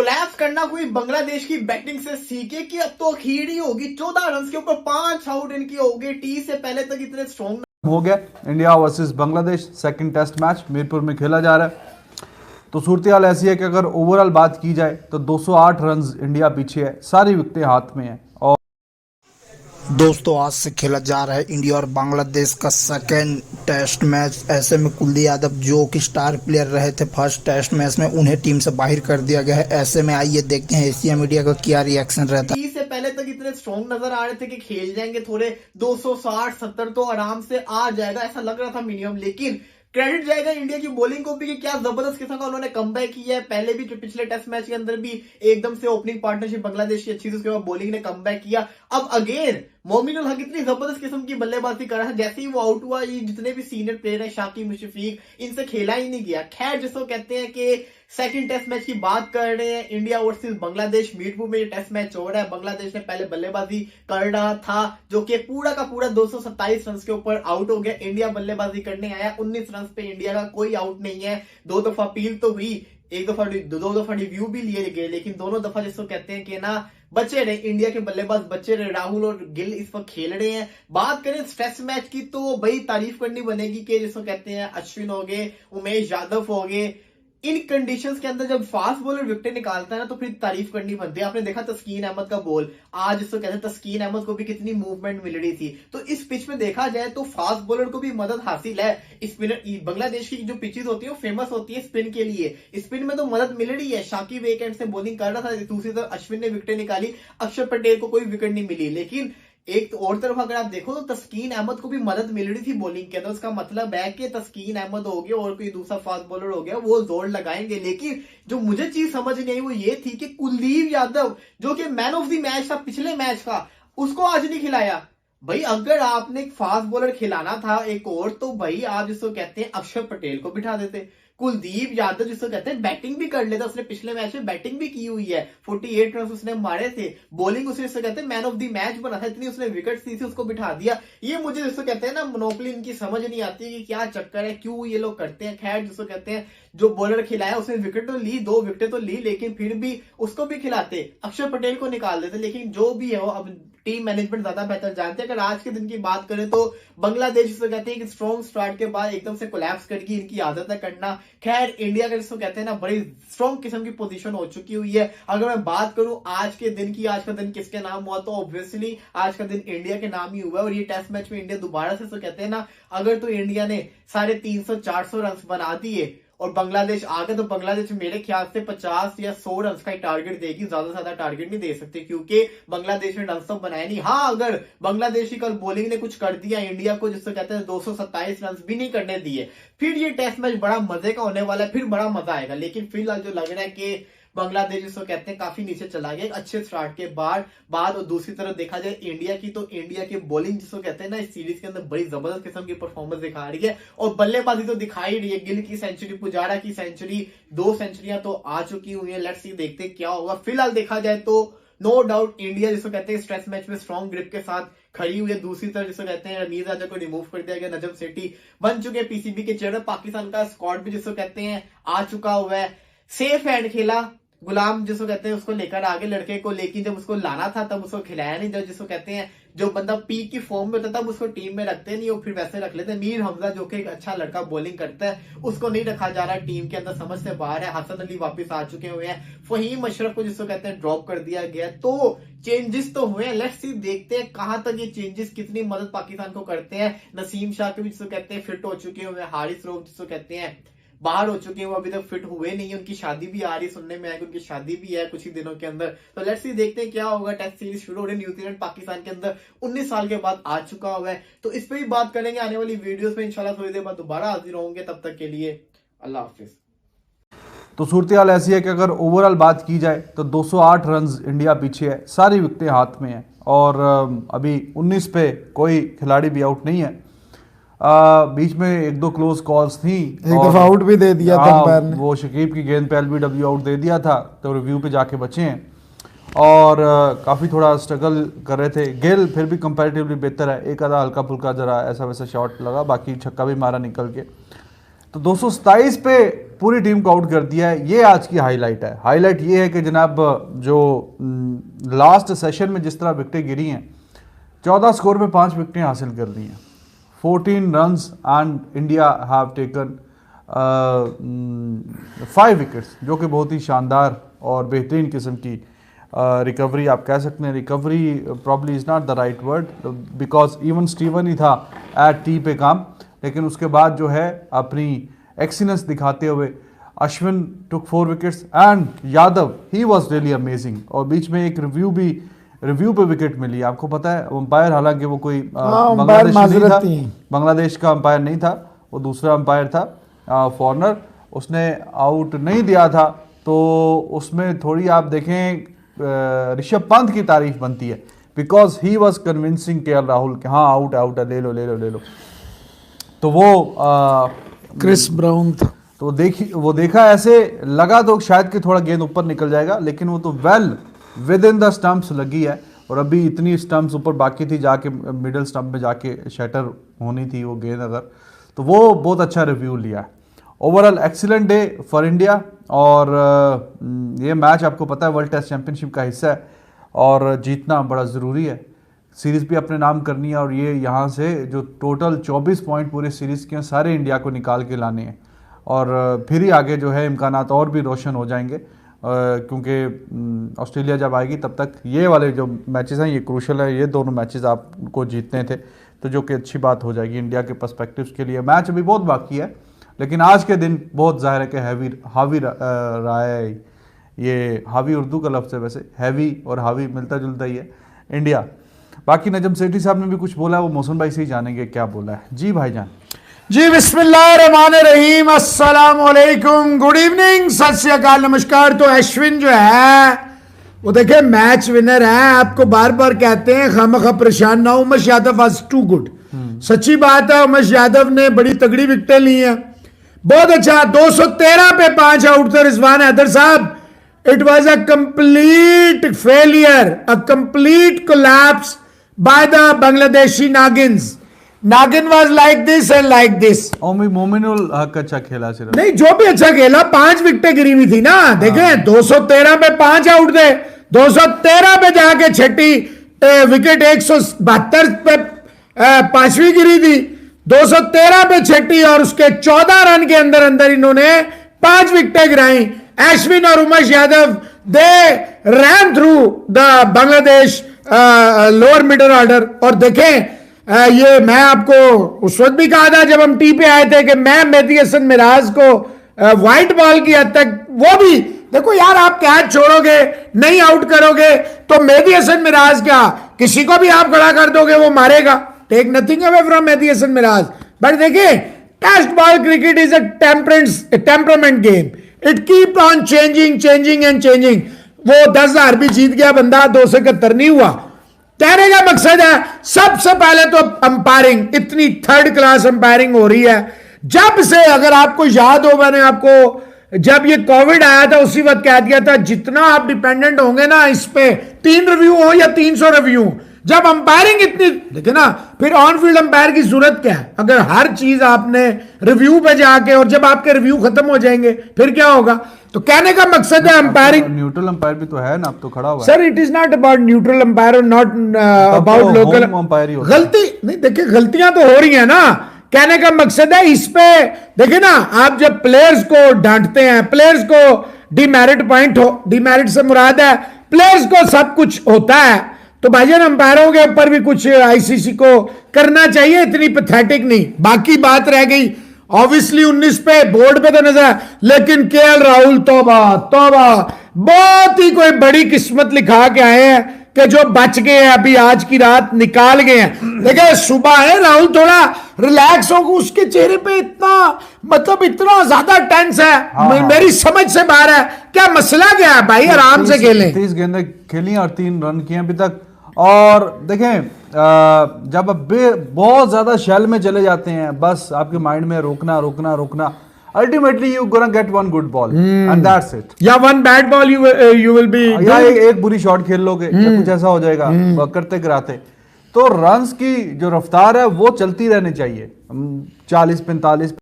Collapse करना कोई बांग्लादेश की बैटिंग से सीखे कि अब तो अखीर ही होगी। 14 रन के ऊपर 5 आउट इनकी हो गई। टी से पहले तक इतने स्ट्रॉन्ग हो गया। India versus Bangladesh second test match Mirpur में खेला जा रहा है। तो सूरत हाल ऐसी है कि अगर ओवरऑल बात की जाए तो 208 रन इंडिया पीछे है, सारी विकेटें हाथ में है। और दोस्तों आज से खेला जा रहा है इंडिया और बांग्लादेश का सेकेंड टेस्ट मैच। ऐसे में कुलदीप यादव जो कि स्टार प्लेयर रहे थे फर्स्ट टेस्ट मैच में, उन्हें टीम से बाहर कर दिया गया है। ऐसे में आइए देखते हैं एशिया मीडिया का क्या रिएक्शन रहता है। से पहले तक इतने स्ट्रॉन्ग नजर आ रहे थे कि खेल जाएंगे थोड़े 260-70 तो आराम से आ जाएगा, ऐसा लग रहा था मिनिमम। लेकिन क्रेडिट जाएगा इंडिया की बॉलिंग को भी कि क्या जबरदस्त किस्म का उन्होंने कमबैक किया है। पहले भी पिछले टेस्ट मैच के अंदर भी एकदम से ओपनिंग पार्टनरशिप बांग्लादेश की अच्छी थी, उसके बाद बॉलिंग ने कमबैक किया। अब अगेन मोमिनुल हक इतनी जबरदस्त किस्म की बल्लेबाजी कर रहा है। जैसे ही वो आउट हुआ, ये जितने भी सीनियर प्लेयर है शाकिब मुशफिक, इनसे खेला ही नहीं गया। खैर जिसको कहते हैं कि सेकंड टेस्ट मैच की बात कर रहे हैं, इंडिया वर्सेस बांग्लादेश मीरपुर में ये टेस्ट मैच हो रहा है। बांग्लादेश ने पहले बल्लेबाजी कर रहा था जो कि पूरा का पूरा 227 रन के ऊपर आउट हो गया। इंडिया बल्लेबाजी करने आया, 19 रन पे इंडिया का कोई आउट नहीं है। 2 दफा अपील तो हुई, दो दफा रिव्यू भी लिए गए, लेकिन दोनों दफा जिसको कहते हैं कि ना बचे रहे, इंडिया के बल्लेबाज बचे रहे। राहुल और गिल इस वक्त खेल रहे हैं। बात करें टेस्ट मैच की तो भाई तारीफ करनी बनेगी कि जिसको कहते हैं अश्विन हो गए, उमेश यादव हो गए। इन कंडीशंस के अंदर जब फास्ट बॉलर विकेट निकालता है ना तो फिर तारीफ करनी बनती है। आपने देखा तस्कीन अहमद का बॉल, आज जिसको कहते हैं तस्कीन अहमद को भी कितनी मूवमेंट मिल रही थी। तो इस पिच में देखा जाए तो फास्ट बॉलर को भी मदद हासिल है। स्पिनर बांग्लादेश की जो पिचेस होती है वो फेमस होती है स्पिन के लिए, स्पिन में तो मदद मिल रही है। शाकिब एक एंड से बॉलिंग कर रहा था, दूसरी तरफ अश्विन ने विकेट निकाली, अक्षर पटेल को कोई विकेट नहीं मिली। लेकिन एक और तरफ अगर आप देखो तो तस्कीन अहमद को भी मदद मिल रही थी बॉलिंग के अंदर। उसका मतलब है कि तस्कीन अहमद हो गया और कोई दूसरा फास्ट बॉलर हो गया, वो जोर लगाएंगे। लेकिन जो मुझे चीज समझ नहीं आई वो ये थी कि कुलदीप यादव जो कि मैन ऑफ द मैच था पिछले मैच का, उसको आज नहीं खिलाया। भाई अगर आपने एक फास्ट बॉलर खिलाना था एक और, तो भाई आप जिसको कहते हैं अक्षर पटेल को बिठा देते। कुलदीप यादव जिसको कहते हैं बैटिंग भी कर लेता, उसने पिछले मैच में बैटिंग भी की हुई है, 48 रन उसने मारे थे। बॉलिंग उसने जिसको कहते हैं मैन ऑफ द मैच बना था, इतनी उसने विकेट दी थी, उसको बिठा दिया। ये मुझे जिसको कहते हैं ना मोनोपोली इनकी समझ नहीं आती कि क्या चक्कर है, क्यों ये लोग करते हैं। खैर जिसको कहते हैं जो बॉलर खिलाया उसने विकेट तो ली, 2 विकेट तो ली, लेकिन फिर भी उसको भी खिलाते, अक्षर पटेल को निकाल देते। लेकिन जो भी है वो अब टीम मैनेजमेंट ज्यादा बेहतर जानते हैं। अगर आज के दिन की बात करें तो बांग्लादेश जिसको कहते हैं कि स्ट्रॉन्ग स्टार्ट के बाद एकदम से कोलैप्स करके इनकी आदत है करना। खैर इंडिया का जिसको कहते हैं ना बड़ी स्ट्रॉन्ग किस्म की पोजीशन हो चुकी हुई है। अगर मैं बात करूं आज के दिन की, आज का दिन किसके नाम हुआ, तो ऑब्वियसली आज का दिन इंडिया के नाम ही हुआ है। और ये टेस्ट मैच में इंडिया दोबारा से कहते हैं ना, अगर तो इंडिया ने 350-400 रन बना दिए और बांग्लादेश आ गए, तो बांग्लादेश मेरे ख्याल से 50 या 100 रन का टारगेट देगी, ज्यादा से ज्यादा टारगेट नहीं दे सकती क्योंकि बांग्लादेश ने रन तो बनाया नहीं। हाँ अगर बांग्लादेश की कल बॉलिंग ने कुछ कर दिया इंडिया को, जिसको कहते हैं 227 रन भी नहीं करने दिए, फिर ये टेस्ट मैच बड़ा मजे का होने वाला है, फिर बड़ा मजा आएगा। लेकिन फिलहाल जो लग रहा है कि बांग्लादेश जिसको कहते हैं काफी नीचे चला गया अच्छे स्टार्ट के बाद। और दूसरी तरफ देखा जाए इंडिया की, तो इंडिया की बॉलिंग जिसको कहते हैं ना इस सीरीज के अंदर बड़ी जबरदस्त किस्म की परफॉर्मेंस दिखा रही है और बल्लेबाजी तो दिखाई रही है। गिल की सेंचुरी, पुजारा की सेंचुरी, 2 सेंचुरियां तो आ चुकी हुई है। लेट्स सी देखते हैं क्या होगा। फिलहाल देखा जाए तो नो डाउट इंडिया जिसको कहते हैं टेस्ट मैच में स्ट्रॉन्ग ग्रिप के साथ खड़ी हुई है। दूसरी तरफ जिसको कहते हैं रमीज राजा को रिमूव कर दिया गया, नजम सेठी बन चुके पीसीबी के चेहरे। पाकिस्तान का स्क्वाड भी जिसको कहते हैं आ चुका हुआ है। सेफ हैंड खेला, गुलाम जिसको कहते हैं उसको लेकर आगे लड़के को, लेकिन जब उसको लाना था तब उसको खिलाया नहीं। जब जिसको कहते हैं जो बंदा पीक की फॉर्म में होता तब उसको टीम में रखते नहीं, और फिर वैसे रख लेते। मीर हमजा जो कि एक अच्छा लड़का बॉलिंग करता है, उसको नहीं रखा जा रहा टीम के अंदर, समझ से बाहर है। हसन अली वापस आ चुके हुए हैं, फहीम अशरफ को जिसको कहते हैं ड्रॉप कर दिया गया। तो चेंजेस तो हुए हैं, लेट्स सी देखते हैं कहां तक ये चेंजेस कितनी मदद पाकिस्तान को करते हैं। नसीम शाह के भी जिसको कहते हैं फिट हो चुके हुए, हारिस रोफ जिसको कहते हैं बाहर हो चुके हैं, वो अभी तक फिट हुए नहीं है। उनकी शादी भी आ रही, सुनने में आएगी उनकी शादी भी है कुछ ही दिनों के अंदर। तो लेट्स सी देखते हैं क्या होगा। टेस्ट सीरीज शुरू हो रही है, न्यूजीलैंड पाकिस्तान के अंदर 19 साल के बाद आ चुका हुआ है। तो इस पर भी बात करेंगे आने वाली वीडियोस में इंशाल्लाह। थोड़ी देर बाद दोबारा हाजिर होंगे, तब तक के लिए अल्लाह हाफिज। तो सूरत हाल ऐसी है कि अगर ओवरऑल बात की जाए तो 208 रन इंडिया पीछे है, सारी विकेटें हाथ में है। और अभी 19 पे कोई खिलाड़ी भी आउट नहीं है। बीच में 1-2 क्लोज कॉल्स थी, एक दफा आउट भी दे दिया था अंपायर ने। वो शकीब की गेंद पे एलबीडब्ल्यू आउट दे दिया था, तो रिव्यू पे जाके बचे हैं। और काफ़ी थोड़ा स्ट्रगल कर रहे थे। गिल फिर भी कंपैरेटिवली बेहतर है, एक आधा हल्का फुल्का जरा ऐसा वैसा शॉट लगा, बाकी छक्का भी मारा निकल के। तो 227 पे पूरी टीम को आउट कर दिया है। ये आज की हाईलाइट है। हाईलाइट ये है कि जनाब जो लास्ट सेशन में जिस तरह विकेटें गिरी हैं, 14 स्कोर पे 5 विकेटें हासिल कर ली हैं, 14 runs, and India have taken 5 wickets, जो कि बहुत ही शानदार और बेहतरीन किस्म की रिकवरी आप कह सकते हैं। Recovery probably is not the right word, because even Steven ही था एट टी पे काम, लेकिन उसके बाद जो है अपनी एक्सीलेंस दिखाते हुए अश्विन टुक 4 wickets and Yadav he was really amazing. और बीच में एक रिव्यू पे विकेट मिली। आपको पता है अंपायर, हालांकि वो कोई बांग्लादेश नहीं था, बांग्लादेश का अंपायर नहीं था, वो दूसरा अंपायर था फॉरनर, उसने आउट नहीं दिया था। तो उसमें थोड़ी आप देखें ऋषभ पंत की तारीफ बनती है, बिकॉज ही वॉज कन्विंसिंग के राहुल कि हाँ आउट है, ले लो। तो वो क्रिस ब्राउन था, तो वो देखा ऐसे लगा तो शायद कि थोड़ा गेंद ऊपर निकल जाएगा, लेकिन वो तो well with in the stumps लगी है। और अभी इतनी स्टंप्स ऊपर बाकी थी, जाके मिडिल स्टंप में जाके शटर होनी थी वो गेंद अगर, तो वो बहुत अच्छा रिव्यू लिया है। Overall excellent day for India. और ये मैच आपको पता है वर्ल्ड टेस्ट चैंपियनशिप का हिस्सा है और जीतना बड़ा ज़रूरी है। सीरीज़ भी अपने नाम करनी है और ये यहाँ से जो टोटल 24 पॉइंट पूरे सीरीज़ के हैं सारे इंडिया को निकाल के लाने हैं। और फिर ही आगे जो है इम्कानात और भी रोशन हो जाएंगे, क्योंकि ऑस्ट्रेलिया जब आएगी तब तक ये वाले जो मैचेस हैं ये क्रूशल है। ये दोनों मैचेस आपको जीतने थे, तो जो कि अच्छी बात हो जाएगी इंडिया के पर्सपेक्टिव्स के लिए। मैच अभी बहुत बाकी है, लेकिन आज के दिन बहुत ज़ाहिर है कि हावी रहा है। ये हावी उर्दू का लफ्ज़ है, वैसे हैवी और हावी मिलता जुलता ही है इंडिया। बाकी नजम सेठी साहब ने भी कुछ बोला है, वो मौसम भाई से ही जानेंगे क्या बोला है। जी भाईजान। जी बिस्मिल्लाहिर्रहमानिर्रहीम, अस्सलाम वालेकुम, गुड इवनिंग, सत श्री अकाल, नमस्कार। तो अश्विन जो है वो देखिए मैच विनर है। आपको बार बार कहते हैं खामखा परेशान ना हो, Umesh Yadav was too good. सच्ची बात है, उमेश यादव ने बड़ी तगड़ी विकेटें ली हैं, बहुत अच्छा। 213 पे 5 आउट थे Rizwan Haider sahab. It was a complete failure, a complete collapse by the Bangladeshi nagins. Nagin was like this and like this. Mominul Haque अच्छा खेला सिर्फ नहीं, जो भी अच्छा खेला, 5 विकेटें गिरी हुई थी ना। देखें 213 पे 5 आउट थे, 213 पे जाके छठी विकेट 172 पे 5वीं गिरी थी, 213 पे छठी, और उसके 14 रन के अंदर अंदर इन्होंने 5 विकेटें गिराई। अश्विन और Umesh Yadav they ran through the Bangladesh lower middle order. और देखें ये मैं आपको उस वक्त भी कहा था जब हम टी पे आए थे कि मैं मेहदी हसन मिराज को व्हाइट बॉल की हद तक, वो भी देखो यार, आप कैच छोड़ोगे नहीं आउट करोगे तो मेहदी हसन मिराज क्या, किसी को भी आप खड़ा कर दोगे वो मारेगा। Take nothing away from Mehidy Hasan Miraz, but देखिए test ball cricket is a temperament game, it keep on changing and changing. वो 10,000 भी जीत गया बंदा, 271 नहीं हुआ। कहने का मकसद है सबसे पहले तो अंपायरिंग, इतनी थर्ड क्लास अंपायरिंग हो रही है जब से, अगर आपको याद हो मैंने आपको जब ये कोविड आया था उसी वक्त कह दिया था जितना आप डिपेंडेंट होंगे ना इस पे, 3 रिव्यू हो या 300 रिव्यू, जब अंपायरिंग इतनी, देखिए ना, फिर ऑन फील्ड अंपायर की जरूरत क्या है अगर हर चीज आपने रिव्यू पे जाके, और जब आपके रिव्यू खत्म हो जाएंगे फिर क्या होगा। तो कहने का मकसद है अंपायरिंग, न्यूट्रल अंपायर भी तो है ना, अब तो खड़ा हुआ है। Sir it is not about neutral umpire और नॉट अबाउट लोकल अंपायर। गलती नहीं, देखिए गलतियां तो हो रही हैं ना। कहने का मकसद है इस पे देखिए ना, आप जब प्लेयर्स को डांटते हैं, प्लेयर्स को डिमेरिट पॉइंट हो, डिमेरिट से मुराद है प्लेयर्स को सब कुछ होता है, तो भाईजान अंपायरों के ऊपर भी कुछ आईसीसी को करना चाहिए, इतनी पैथेटिक नहीं। बाकी बात रह गई ऑब्वियसली 19 पे बोर्ड पे तो नजर, लेकिन केएल राहुल तौबा तौबा, बहुत ही कोई बड़ी किस्मत लिखा के आए हैं कि जो बच गए हैं, अभी आज की रात निकाल गए हैं। देखिए सुबह है राहुल थोड़ा रिलैक्स होगा, उसके चेहरे पे इतना मतलब इतना ज्यादा टेंस है। मेरी समझ से बाहर है, क्या मसला क्या है भाई, आराम से खेलें। 30 गेंदें खेली और 3 रन किए अभी तक। और देखें जब बहुत ज्यादा शेल में चले जाते हैं, बस आपके माइंड में रोकना, ultimately you gonna get 1 good ball and that's it, या 1 bad ball you will be, या एक बुरी शॉट खेल लोगे या कुछ ऐसा हो जाएगा करते कराते। तो रन्स की जो रफ्तार है वो चलती रहनी चाहिए, 40-45